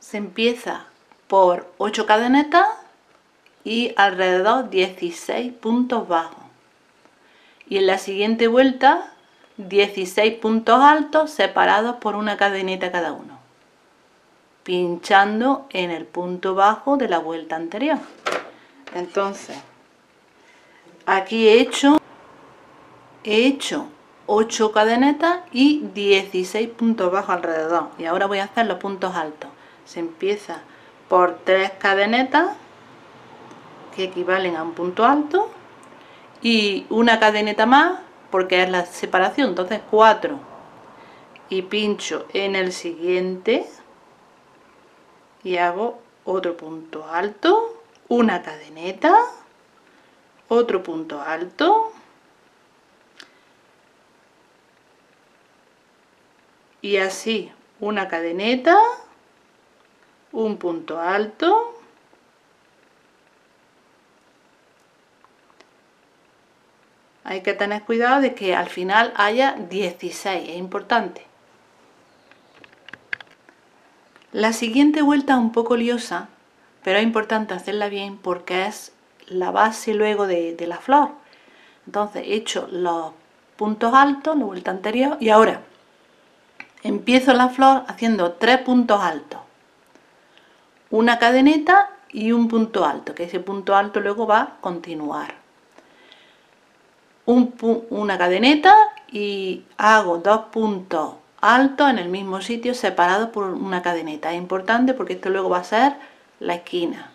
se empieza por 8 cadenetas y alrededor 16 puntos bajos. Y en la siguiente vuelta 16 puntos altos separados por una cadeneta cada uno, pinchando en el punto bajo de la vuelta anterior. Entonces, aquí he hecho 8 cadenetas y 16 puntos bajos alrededor. Y ahora voy a hacer los puntos altos. Se empieza por 3 cadenetas que equivalen a un punto alto y una cadeneta más porque es la separación, entonces 4, y pincho en el siguiente y hago otro punto alto, una cadeneta, otro punto alto y así una cadeneta, un punto alto, hay que tener cuidado de que al final haya 16, es importante. La siguiente vuelta es un poco liosa, pero es importante hacerla bien porque es la base luego de la flor. Entonces he hecho los puntos altos, la vuelta anterior, y ahora empiezo la flor haciendo 3 puntos altos, una cadeneta y un punto alto, que ese punto alto luego va a continuar. Una cadeneta y hago 2 puntos altos en el mismo sitio separados por una cadeneta. Es importante porque esto luego va a ser la esquina.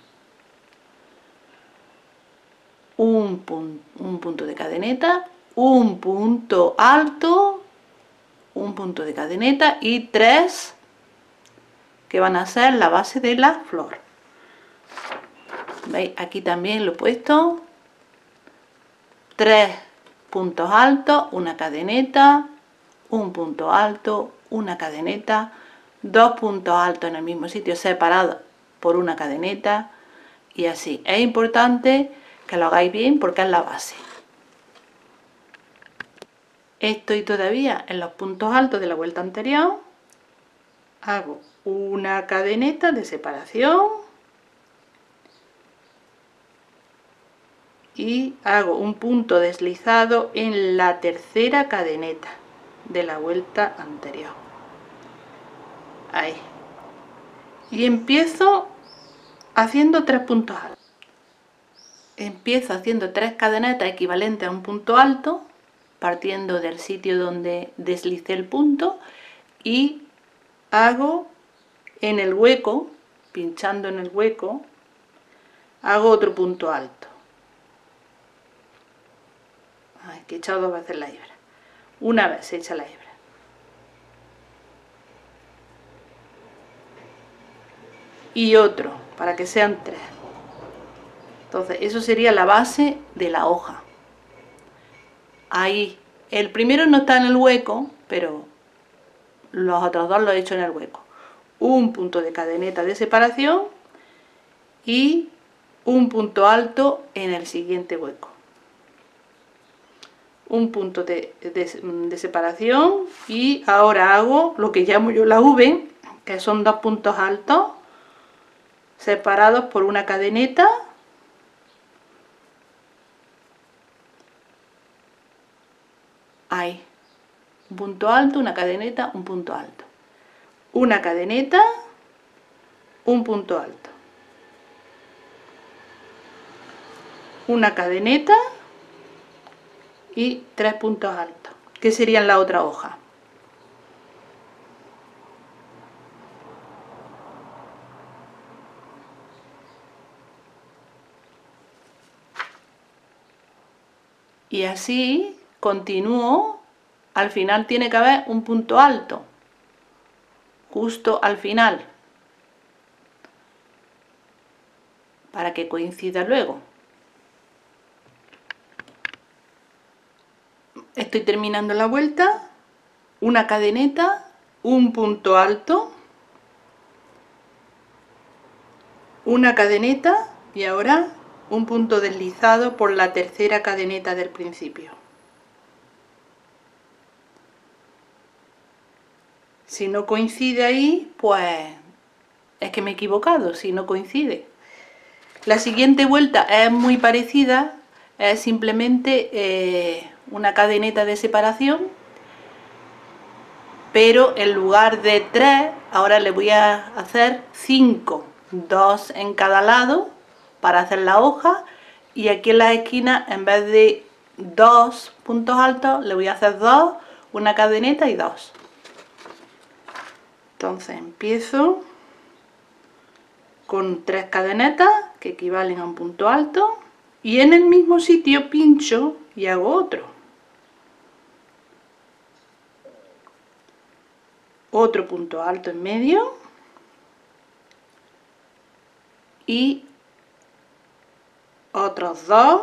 Un punto de cadeneta, un punto alto, un punto de cadeneta y 3 que van a ser la base de la flor. ¿Veis? Aquí también lo he puesto. 3 puntos altos, una cadeneta, un punto alto, una cadeneta, 2 puntos altos en el mismo sitio separados por una cadeneta y así. Es importante que lo hagáis bien porque es la base. Estoy todavía en los puntos altos de la vuelta anterior. Hago una cadeneta de separación y hago un punto deslizado en la tercera cadeneta de la vuelta anterior. Ahí. Y empiezo haciendo 3 puntos altos. Empiezo haciendo 3 cadenetas equivalentes a un punto alto, partiendo del sitio donde deslicé el punto, y hago en el hueco, pinchando en el hueco, hago otro punto alto. Ay, que he echado 2 veces la hebra. Una vez se echa la hebra. Y otro, para que sean 3. Entonces, eso sería la base de la hoja. Ahí, el primero no está en el hueco, pero los otros 2 los he hecho en el hueco. Un punto de cadeneta de separación y un punto alto en el siguiente hueco. Un punto de separación y ahora hago lo que llamo yo la V, que son 2 puntos altos separados por una cadeneta ahí, un punto alto, una cadeneta, un punto alto, una cadeneta, un punto alto, una cadeneta y 3 puntos altos, que serían la otra hoja. Y así continúo. Al final tiene que haber un punto alto, justo al final, para que coincida luego. Estoy terminando la vuelta, una cadeneta, un punto alto, una cadeneta y ahora un punto deslizado por la tercera cadeneta del principio. Si no coincide ahí, pues es que me he equivocado, si no coincide. La siguiente vuelta es muy parecida, es simplemente una cadeneta de separación, pero en lugar de 3, ahora le voy a hacer 5, 2 en cada lado para hacer la hoja, y aquí en la esquina, en vez de 2 puntos altos, le voy a hacer 2, una cadeneta y 2. Entonces empiezo con 3 cadenetas que equivalen a un punto alto, y en el mismo sitio pincho y hago otro punto alto en medio y otros 2,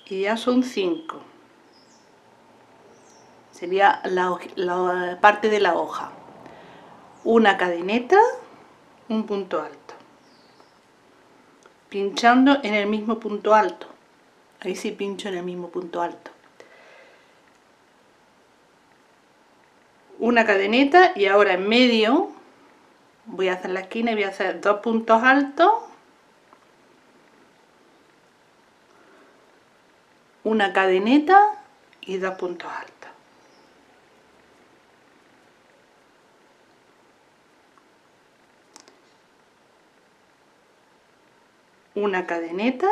y ya son 5. Sería la parte de la hoja. Una cadeneta, un punto alto, pinchando en el mismo punto alto. Ahí sí pincho en el mismo punto alto. Una cadeneta, y ahora en medio voy a hacer la esquina y voy a hacer 2 puntos altos, una cadeneta y 2 puntos altos. Una cadeneta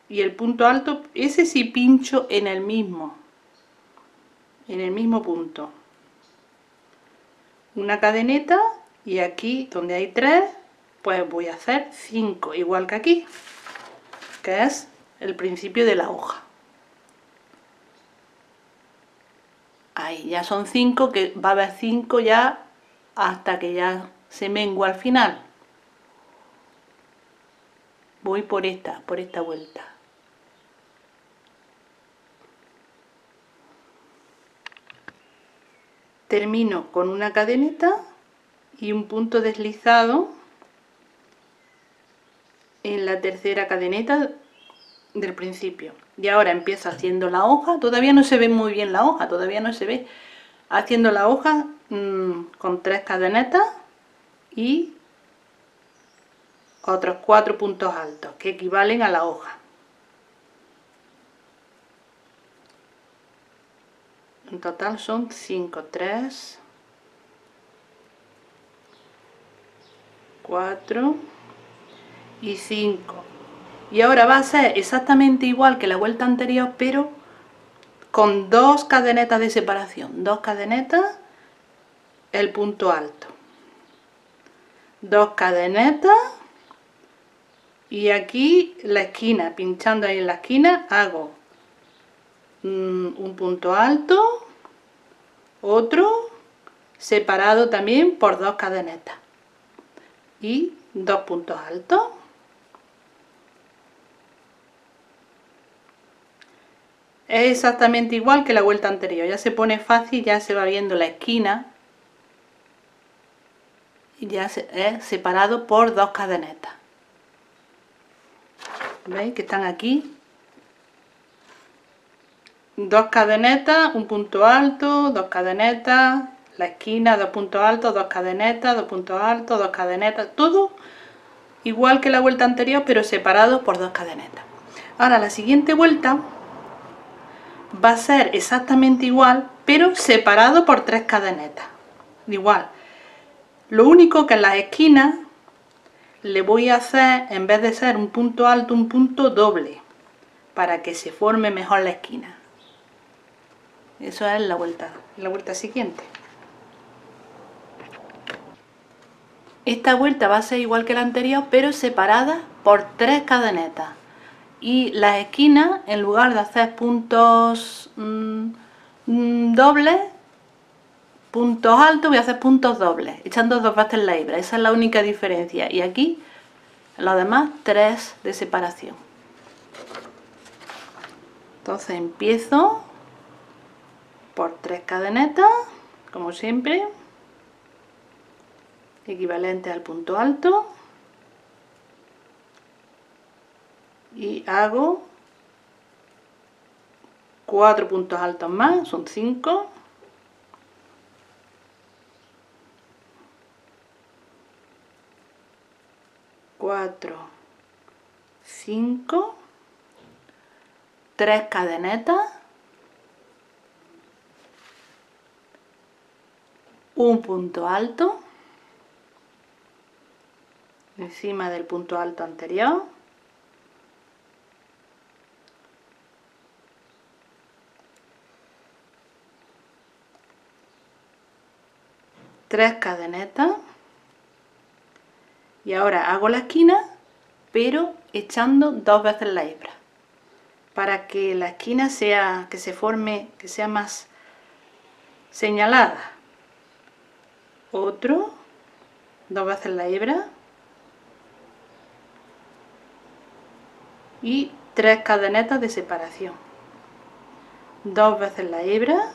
y el punto alto, ese sí pincho en el mismo punto. Una cadeneta, y aquí donde hay 3, pues voy a hacer 5, igual que aquí, que es el principio de la hoja. Ahí ya son 5, que va a haber 5 ya hasta que ya se mengua al final. Voy por esta vuelta. Termino con una cadeneta y un punto deslizado en la tercera cadeneta del principio. Y ahora empiezo haciendo la hoja. Todavía no se ve muy bien la hoja, todavía no se ve. Haciendo la hoja con 3 cadenetas y otros 4 puntos altos que equivalen a la hoja. En total son 5, 3, 4 y 5. Y ahora va a ser exactamente igual que la vuelta anterior, pero con 2 cadenetas de separación. 2 cadenetas, el punto alto. 2 cadenetas, y aquí la esquina, pinchando ahí en la esquina, hago un punto alto, otro, separado también por 2 cadenetas y 2 puntos altos. Es exactamente igual que la vuelta anterior, ya se pone fácil, ya se va viendo la esquina y ya es separado por 2 cadenetas. ¿Veis que están aquí? 2 cadenetas, un punto alto, 2 cadenetas, la esquina, 2 puntos altos, 2 cadenetas, 2 puntos altos, 2 cadenetas, todo igual que la vuelta anterior, pero separado por 2 cadenetas. Ahora la siguiente vuelta va a ser exactamente igual, pero separado por 3 cadenetas. Igual. Lo único que en las esquinas le voy a hacer, en vez de ser un punto alto, un punto doble, para que se forme mejor la esquina. Eso es la vuelta siguiente. Esta vuelta va a ser igual que la anterior, pero separada por 3 cadenetas. Y las esquinas, en lugar de hacer puntos dobles, puntos altos, voy a hacer puntos dobles, echando 2 veces la hebra. Esa es la única diferencia. Y aquí, lo demás, 3 de separación. Entonces empiezo por 3 cadenetas, como siempre, equivalente al punto alto, y hago 4 puntos altos más, son 5, 4, 5, 3 cadenetas, un punto alto encima del punto alto anterior, tres cadenetas, y ahora hago la esquina pero echando 2 veces la hebra para que la esquina sea, que se forme, que sea más señalada. Otro, 2 veces la hebra y 3 cadenetas de separación, 2 veces la hebra,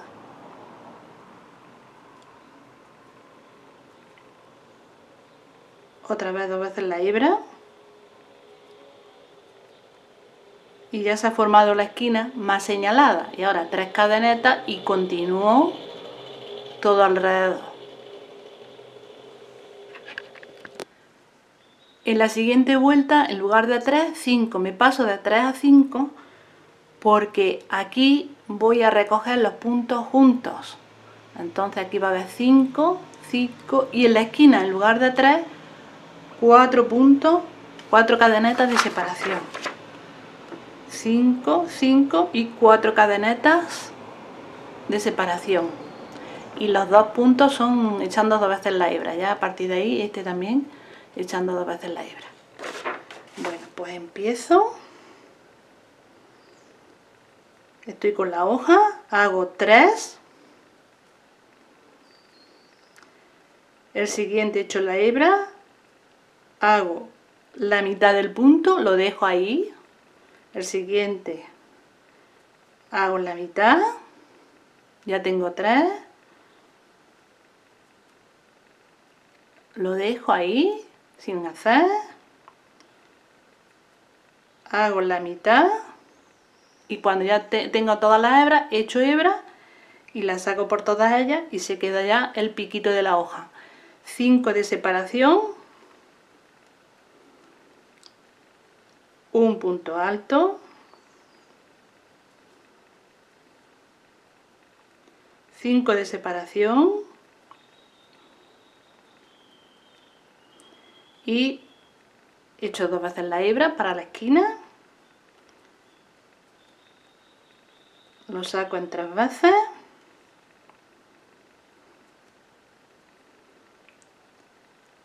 otra vez 2 veces la hebra, y ya se ha formado la esquina más señalada. Y ahora 3 cadenetas y continúo todo alrededor. En la siguiente vuelta, en lugar de 3, 5, me paso de 3 a 5 porque aquí voy a recoger los puntos juntos. Entonces aquí va a haber 5, 5 y en la esquina, en lugar de 3, 4 puntos, 4 cadenetas de separación. 5, 5 y 4 cadenetas de separación. Y los 2 puntos son echando 2 veces la hebra. Ya a partir de ahí, este también echando 2 veces la hebra. Bueno, pues empiezo. Estoy con la hoja, hago 3. El siguiente echo la hebra, hago la mitad del punto, lo dejo ahí. El siguiente hago la mitad, ya tengo 3. Lo dejo ahí sin hacer, hago la mitad y cuando ya tengo todas las hebras, echo hebra y la saco por todas ellas y se queda ya el piquito de la hoja. 5 de separación, un punto alto, 5 de separación y echo 2 veces la hebra para la esquina, lo saco en 3 veces,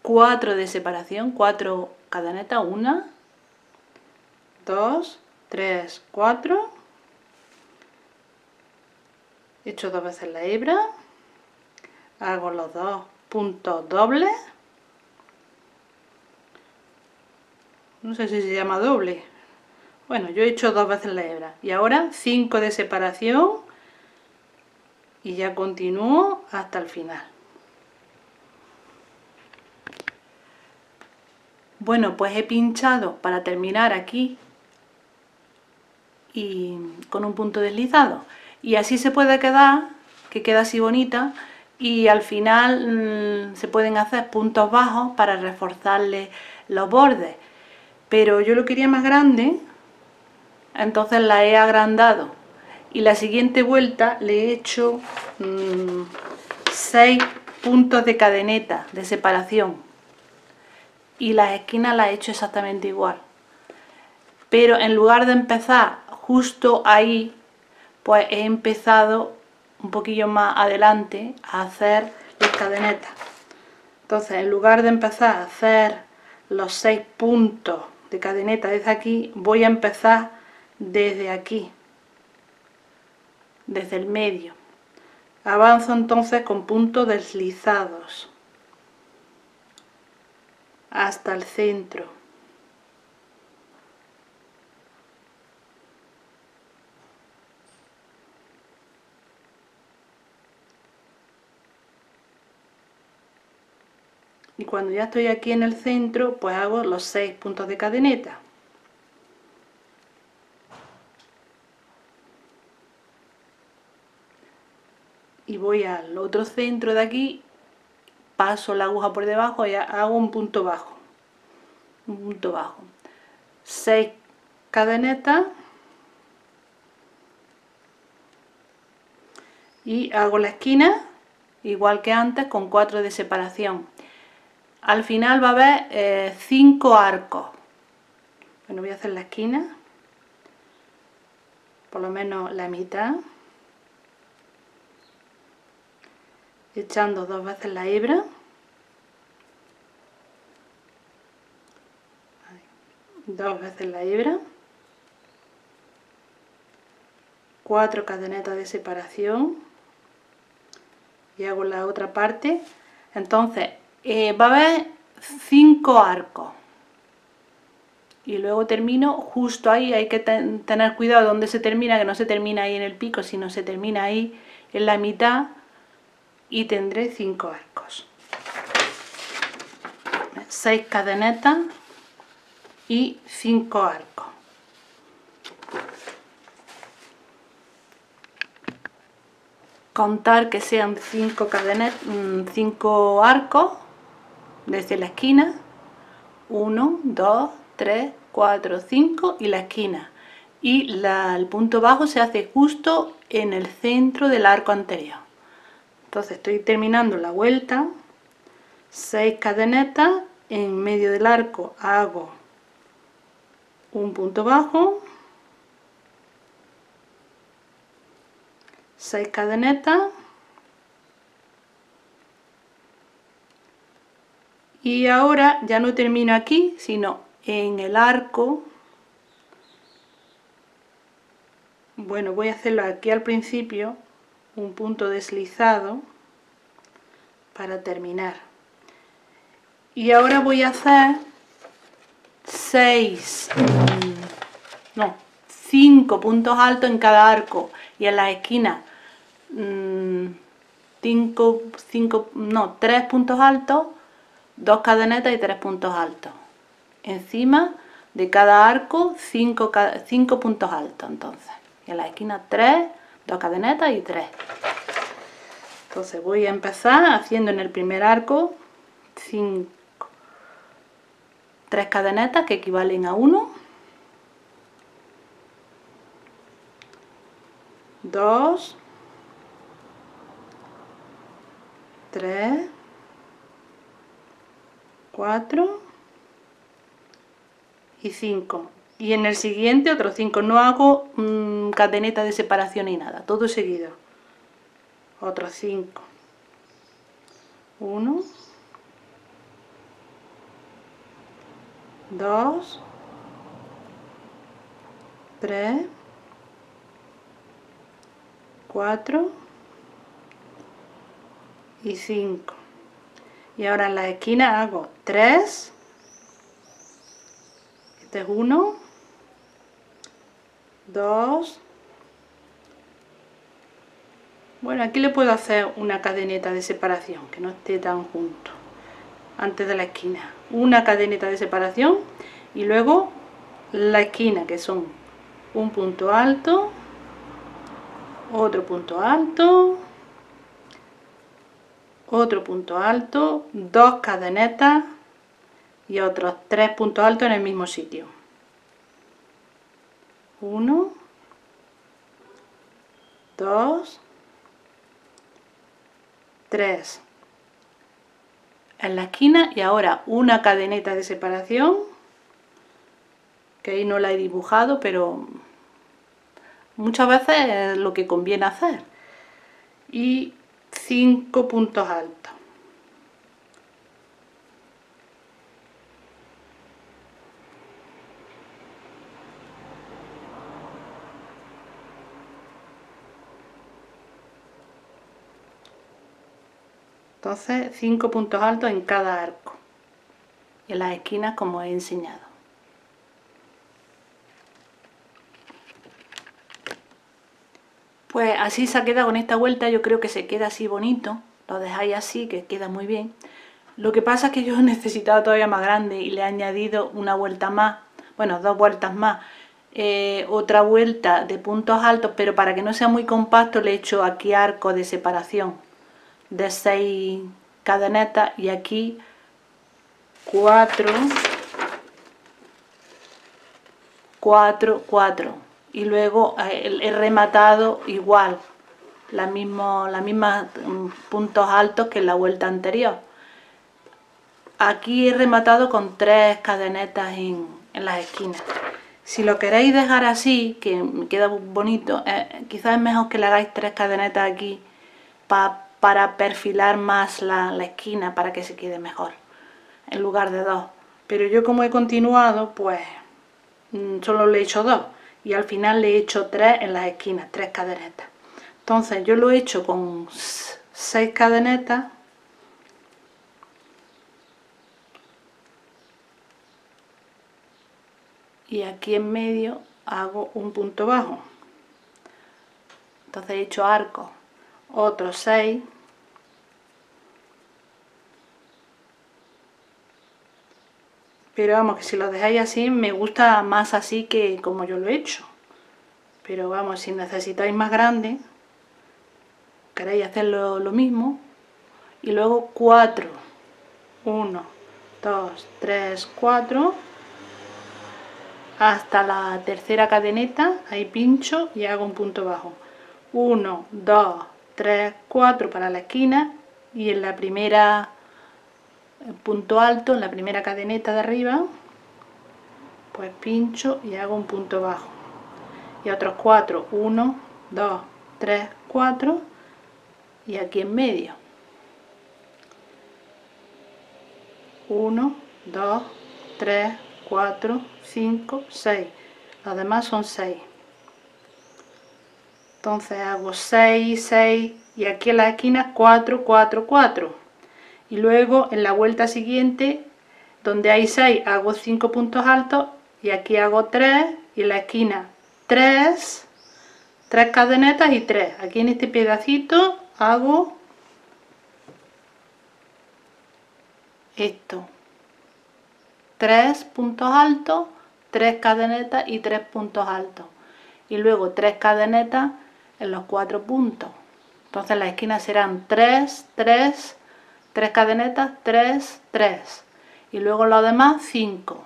cuatro de separación, 4 cadenetas, 1, 2, 3, 4, echo 2 veces la hebra, hago los 2 puntos dobles, no sé si se llama doble, bueno, yo he hecho 2 veces la hebra y ahora 5 de separación y ya continúo hasta el final. Bueno, pues he pinchado para terminar aquí y con un punto deslizado y así se puede quedar, que queda así bonita, y al final se pueden hacer puntos bajos para reforzarle los bordes, pero yo lo quería más grande, entonces la he agrandado y la siguiente vuelta le he hecho 6 puntos de cadeneta de separación y las esquinas las he hecho exactamente igual, pero en lugar de empezar justo ahí, pues he empezado un poquillo más adelante a hacer las cadenetas. Entonces, en lugar de empezar a hacer los 6 puntos de cadeneta desde aquí, voy a empezar desde aquí, desde el medio. Avanzo entonces con puntos deslizados hasta el centro. Y cuando ya estoy aquí en el centro, pues hago los 6 puntos de cadeneta. Y voy al otro centro de aquí, paso la aguja por debajo y hago un punto bajo. un punto bajo, 6 cadenetas y hago la esquina igual que antes con 4 de separación. Al final va a haber 5 arcos. Bueno, voy a hacer la esquina, por lo menos la mitad, echando 2 veces la hebra, 2 veces la hebra, 4 cadenetas de separación y hago la otra parte. Entonces va a haber 5 arcos y luego termino justo ahí. Hay que tener cuidado donde se termina, que no se termina ahí en el pico, sino se termina ahí en la mitad, y tendré 5 arcos, 6 cadenetas y 5 arcos. Contar que sean 5 cadenetas, 5 arcos desde la esquina, 1, 2, 3, 4, 5 y la esquina, y el punto bajo se hace justo en el centro del arco anterior. Entonces estoy terminando la vuelta, 6 cadenetas, en medio del arco hago un punto bajo, 6 cadenetas y ahora ya no termino aquí, sino en el arco. Bueno, voy a hacerlo aquí al principio, un punto deslizado para terminar, y ahora voy a hacer 5 puntos altos en cada arco, y en las esquinas 3 puntos altos, 2 cadenetas y 3 puntos altos. Encima de cada arco 5 puntos altos. Entonces, y en la esquina 3, 2 cadenetas y 3. Entonces voy a empezar haciendo en el primer arco 3 cadenetas que equivalen a 1, 2, 3, 4 y 5. Y en el siguiente otros 5. No hago cadeneta de separación ni nada, todo seguido. Otros 5. 1, 2, 3, 4 y 5. Y ahora en la esquina hago 3. Este es 1, 2. Bueno, aquí le puedo hacer una cadeneta de separación, que no esté tan junto, antes de la esquina. Una cadeneta de separación y luego la esquina, que son un punto alto, otro punto alto, otro punto alto, 2 cadenetas y otros 3 puntos altos en el mismo sitio. 1, 2, 3 en la esquina, y ahora una cadeneta de separación, que ahí no la he dibujado, pero muchas veces es lo que conviene hacer, y 5 puntos altos. Entonces 5 puntos altos en cada arco y en las esquinas, como he enseñado. Pues así se queda con esta vuelta. Yo creo que se queda así bonito, lo dejáis así, que queda muy bien. Lo que pasa es que yo necesitaba todavía más grande y le he añadido una vuelta más, bueno, 2 vueltas más, otra vuelta de puntos altos, pero para que no sea muy compacto le he hecho aquí arco de separación de 6 cadenetas y aquí 4 4, 4 y luego he rematado igual, las mismas puntos altos que en la vuelta anterior. Aquí he rematado con 3 cadenetas en las esquinas. Si lo queréis dejar así, que me queda bonito, quizás es mejor que le hagáis 3 cadenetas aquí para perfilar más la esquina, para que se quede mejor, en lugar de 2. Pero yo, como he continuado, pues solo le he hecho 2 y al final le he hecho 3 en las esquinas, 3 cadenetas. Entonces yo lo he hecho con 6 cadenetas. Y aquí en medio hago un punto bajo. Entonces he hecho arco, otros 6. Pero vamos, que si lo dejáis así, me gusta más así que como yo lo he hecho. Pero vamos, si necesitáis más grande, queréis hacerlo lo mismo. Y luego 4. 1, 2, 3, 4. Hasta la tercera cadeneta, ahí pincho y hago un punto bajo. 1, 2, 3, 4 para la esquina y en la primera punto alto, en la primera cadeneta de arriba, pues pincho y hago un punto bajo. Y otros 4, 1, 2, 3, 4 y aquí en medio. 1, 2, 3, 4, 5, 6. Los demás son 6. Entonces hago 6, 6 y aquí en las esquinas 4, 4, 4. Y luego en la vuelta siguiente, donde hay 6, hago 5 puntos altos y aquí hago 3 y en la esquina 3, 3 cadenetas y 3. Aquí en este pedacito hago esto. 3 puntos altos, 3 cadenetas y 3 puntos altos. Y luego 3 cadenetas en los 4 puntos. Entonces las esquinas serán 3, 3, 3 cadenetas, 3, 3. Y luego los demás 5.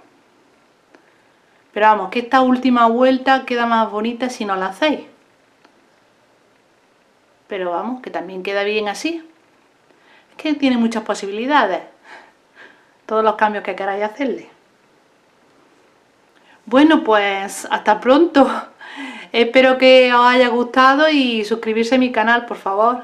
Pero vamos, que esta última vuelta queda más bonita si no la hacéis. Pero vamos, que también queda bien así. Es que tiene muchas posibilidades. Todos los cambios que queráis hacerle. Bueno, pues hasta pronto. Espero que os haya gustado y suscribirse a mi canal, por favor.